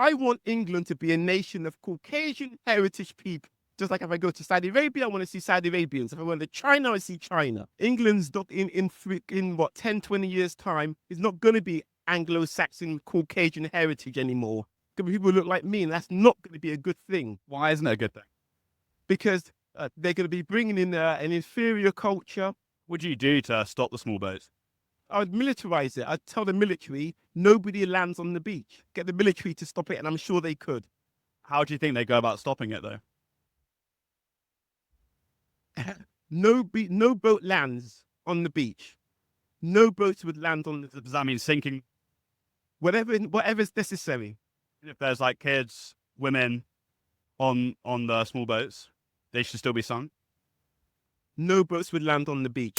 I want England to be a nation of Caucasian heritage people. Just like if I go to Saudi Arabia, I want to see Saudi Arabians. If I went to China, I see China. England's not in what, 10, 20 years time, is not going to be Anglo-Saxon Caucasian heritage anymore. Going to be people who look like me, and that's not going to be a good thing. Why isn't it a good thing? Because they're going to be bringing in an inferior culture. What do you do to stop the small boats? I would militarize it. I'd tell the military nobody lands on the beach. Get the military to stop it, and I'm sure they could. How do you think they go about stopping it, though? No boat lands on the beach. No boats would land on the. Does that mean sinking? Whatever's necessary. If there's like kids, women on the small boats, they should still be sunk? No boats would land on the beach.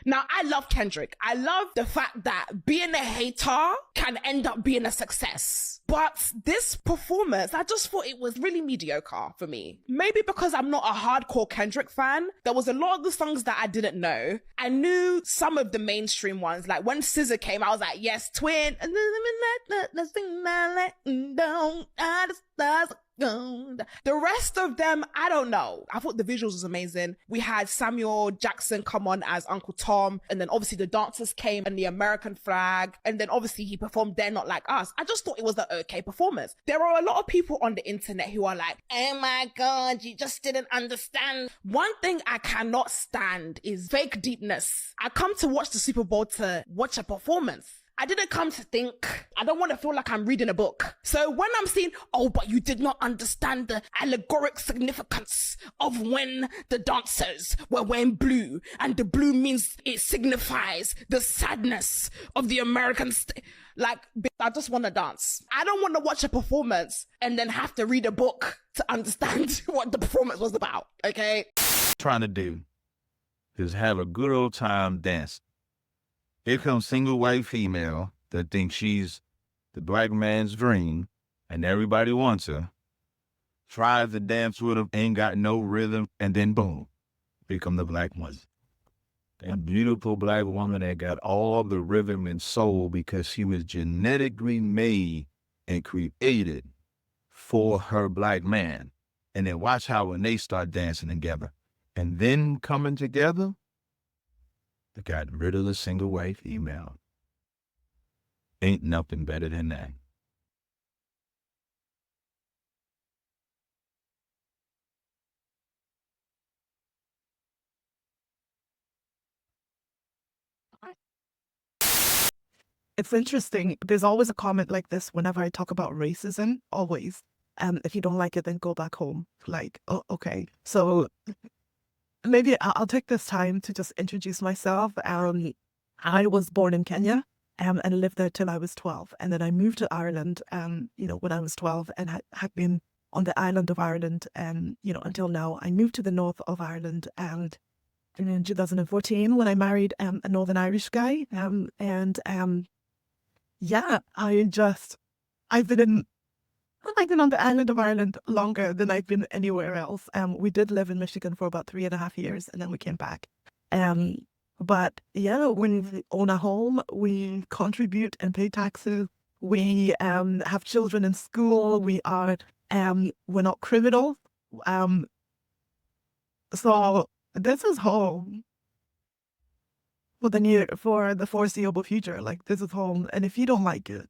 Now, I love Kendrick. I love the fact that being a hater can end up being a success. But this performance, I just thought it was really mediocre for me. Maybe because I'm not a hardcore Kendrick fan. There was a lot of the songs that I didn't know. I knew some of the mainstream ones. Like when SZA came, I was like, yes, twin. The rest of them, I don't know. I thought the visuals was amazing. We had Samuel Jackson come on as Uncle Tom, and then obviously the dancers came and the American flag, and then obviously he performed They're Not Like Us. I just thought it was an okay performance. There are a lot of people on the internet who are like, oh my God, you just didn't understand. One thing I cannot stand is fake deepness. I come to watch the Super Bowl to watch a performance. I didn't come to think. I don't want to feel like I'm reading a book. So when I'm seeing, oh, but you did not understand the allegoric significance of when the dancers were wearing blue, and the blue means it signifies the sadness of the American like, I just want to dance. I don't want to watch a performance and then have to read a book to understand what the performance was about, okay? Trying to do is have a good old time dancing. Here comes single white female that thinks she's the black man's dream and everybody wants her. Tries to dance with him, ain't got no rhythm, and then boom, become the black one. That beautiful black woman that got all the rhythm and soul because she was genetically made and created for her black man. And then watch how when they start dancing together and then coming together, they got rid of the single white female. Ain't nothing better than that. It's interesting. There's always a comment like this whenever I talk about racism, always. If you don't like it, then go back home. Like, oh, okay. So maybe I'll take this time to just introduce myself. I was born in Kenya and lived there till I was 12. And then I moved to Ireland, when I was 12 and had been on the island of Ireland, until now. I moved to the north of Ireland and in 2014 when I married a Northern Irish guy. I've been on the island of Ireland longer than I've been anywhere else. We did live in Michigan for about 3.5 years and then we came back. But yeah, when we own a home, we contribute and pay taxes. We have children in school. We're not criminals. So this is home for the foreseeable future. Like, this is home. And if you don't like it,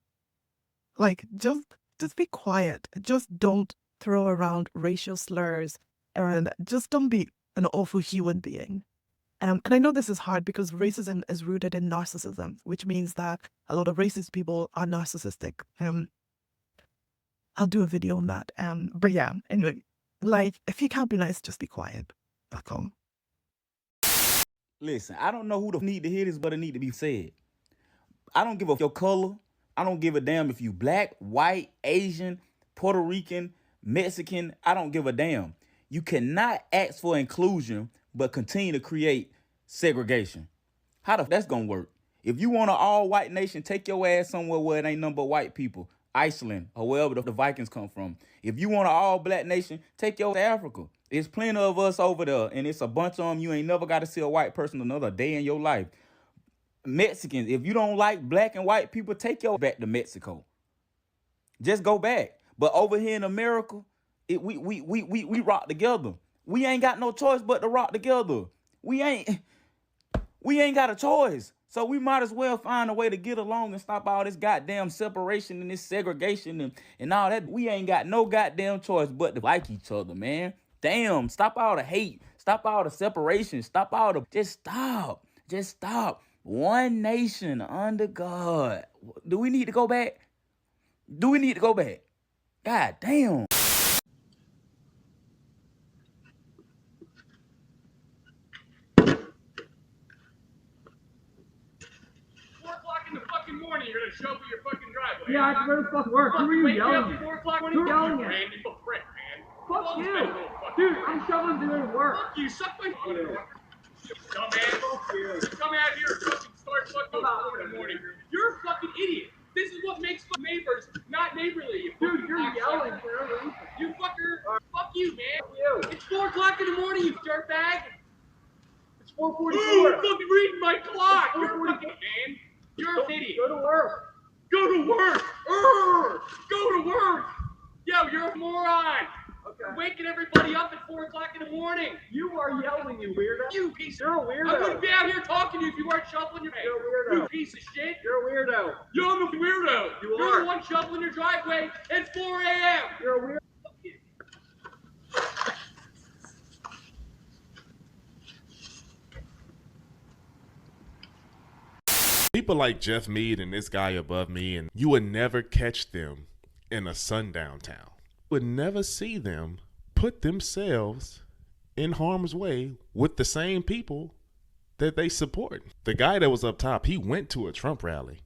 like, just be quiet. Just don't throw around racial slurs and just don't be an awful human being. And I know this is hard because racism is rooted in narcissism, which means that a lot of racist people are narcissistic. I'll do a video on that. But yeah, anyway, like, if you can't be nice, just be quiet. That's all. Listen, I don't know who need to hear this, but it need to be said. I don't give a your color. I don't give a damn if you black, white, Asian, Puerto Rican, Mexican. I don't give a damn. You cannot ask for inclusion, but continue to create segregation. How that's gonna work? If you want an all-white nation, take your ass somewhere where it ain't nothing but white people. Iceland, or wherever the Vikings come from. If you want an all-black nation, take your ass to Africa. There's plenty of us over there, and it's a bunch of them. You ain't never got to see a white person another day in your life. Mexicans, if you don't like black and white people, take your back to Mexico. Just go back. But over here in America, we rock together. We ain't got no choice but to rock together. We ain't got a choice. So we might as well find a way to get along and stop all this goddamn separation and this segregation and all that. We ain't got no goddamn choice but to like each other, man. Damn, stop all the hate. Stop all the separation. Stop all the... Just stop. Just stop. One nation under God. Do we need to go back? Do we need to go back? God damn. 4 o'clock in the fucking morning, you're gonna shovel your fucking driveway. Yeah, I have to go to fucking work. Who are you yelling at? 4 o'clock when Who you yelling at? Randy, you prick, man. Fuck you. Dude, I'm shoveling doing work. Fuck you, suck my dumbass. Fuck you. Come out here and fucking start fucking 4 in the morning. You're a fucking idiot. This is what makes neighbors not neighborly. You Dude, you're cocksucker. yelling for no reason. You fucker. Fuck you, man. Fuck you. It's 4 o'clock in the morning, you dirtbag. It's 4:44. Ooh, I'm fucking reading my clock. You're a fucking man. You're an idiot. Go to work. Go to work. Go to work. Yo, you're a moron. Okay. You're waking everybody up at 4 o'clock in the morning. You are yelling, you weirdo. You piece You're a of... weirdo. I wouldn't be out here talking to you if you weren't shoveling your... You're a weirdo. You piece of shit. You're a weirdo. You're the weirdo. You You're are. the one shoveling your driveway at 4 a.m. You're a weirdo. People like Jeff Mead and this guy above me, and you would never catch them in a sundown town. Would never see them put themselves in harm's way with the same people that they support. The guy that was up top, he went to a Trump rally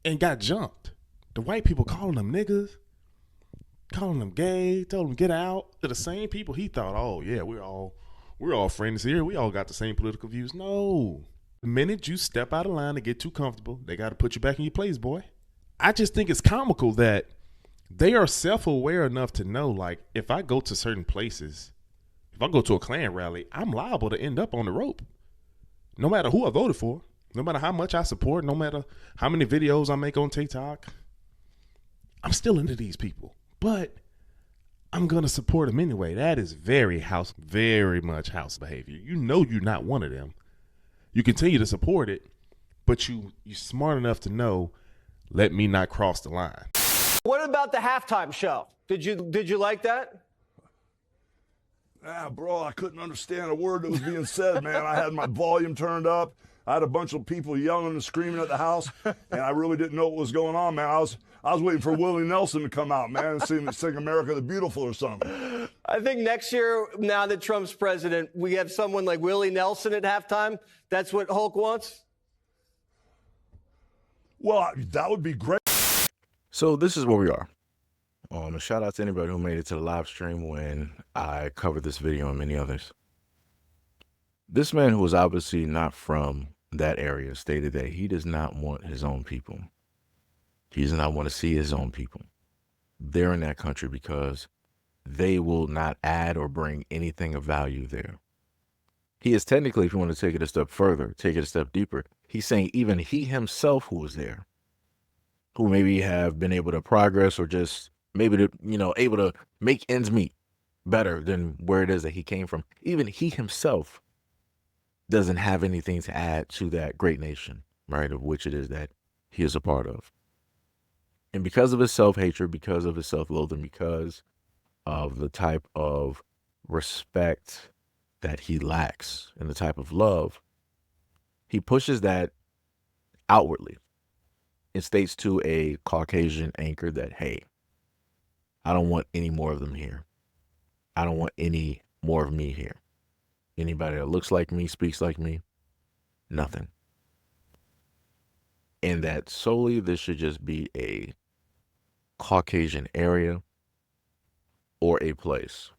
and got jumped. The white people calling them niggas, calling them gay, told them get out. To the same people he thought, oh yeah, we're all friends here. We all got the same political views. No. The minute you step out of line and get too comfortable, they got to put you back in your place, boy. I just think it's comical that they are self-aware enough to know, like, if I go to certain places, if I go to a Klan rally, I'm liable to end up on the rope. No matter who I voted for, no matter how much I support, no matter how many videos I make on TikTok, I'm still into these people. But I'm going to support them anyway. That is very much house behavior. You know you're not one of them. You continue to support it, but you're smart enough to know, let me not cross the line. What about the halftime show? Did you like that? Bro, I couldn't understand a word that was being said, man. I had my volume turned up. I had a bunch of people yelling and screaming at the house, and I really didn't know what was going on, man. I was waiting for Willie Nelson to come out, man, and sing America the Beautiful or something. I think next year, now that Trump's president, we have someone like Willie Nelson at halftime. That's what Hulk wants? Well, that would be great. So this is where we are. A shout out to anybody who made it to the live stream when I covered this video and many others. This man, who was obviously not from that area, stated that he does not want his own people. He does not want to see his own people there in that country because they will not add or bring anything of value there. He is technically, if you want to take it a step further, take it a step deeper, he's saying even he himself who was there, who maybe have been able to progress or just maybe to, able to make ends meet better than where it is that he came from. Even he himself doesn't have anything to add to that great nation, right, of which it is that he is a part of. And because of his self-hatred, because of his self-loathing, because of the type of respect that he lacks and the type of love, he pushes that outwardly. It states to a Caucasian anchor that, hey, I don't want any more of them here. I don't want any more of me here. Anybody that looks like me, speaks like me, nothing. And that solely this should just be a Caucasian area or a place.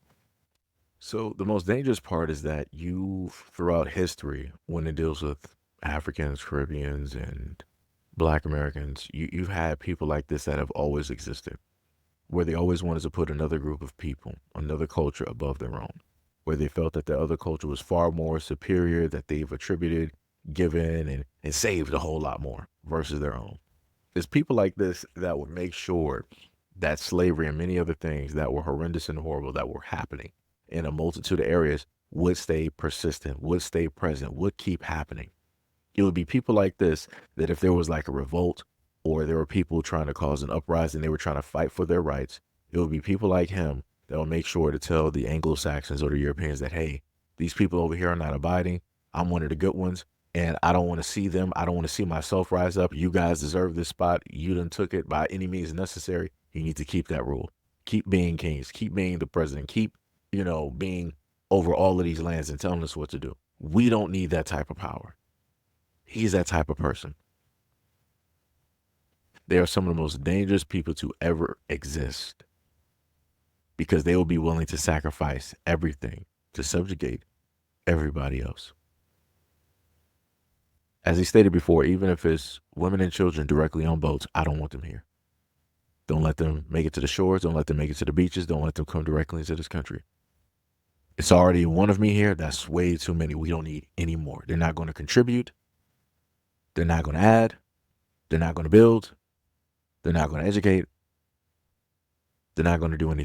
So the most dangerous part is that you, throughout history, when it deals with Africans, Caribbeans, and Black Americans, you've had people like this that have always existed, where they always wanted to put another group of people, another culture above their own, where they felt that the other culture was far more superior, that they've attributed, given, and saved a whole lot more versus their own. It's people like this that would make sure that slavery and many other things that were horrendous and horrible that were happening in a multitude of areas would stay persistent, would stay present, would keep happening. It would be people like this that if there was like a revolt or there were people trying to cause an uprising, they were trying to fight for their rights, it would be people like him that will make sure to tell the Anglo-Saxons or the Europeans that, hey, these people over here are not abiding. I'm one of the good ones, and I don't want to see them. I don't want to see myself rise up. You guys deserve this spot. You done took it by any means necessary. You need to keep that rule. Keep being kings. Keep being the president. Keep, being over all of these lands and telling us what to do. We don't need that type of power. He's that type of person. They are some of the most dangerous people to ever exist because they will be willing to sacrifice everything to subjugate everybody else. As he stated before, even if it's women and children directly on boats, I don't want them here. Don't let them make it to the shores. Don't let them make it to the beaches. Don't let them come directly into this country. It's already one of me here. That's way too many. We don't need any more. They're not going to contribute. They're not going to add. They're not going to build. They're not going to educate. They're not going to do anything.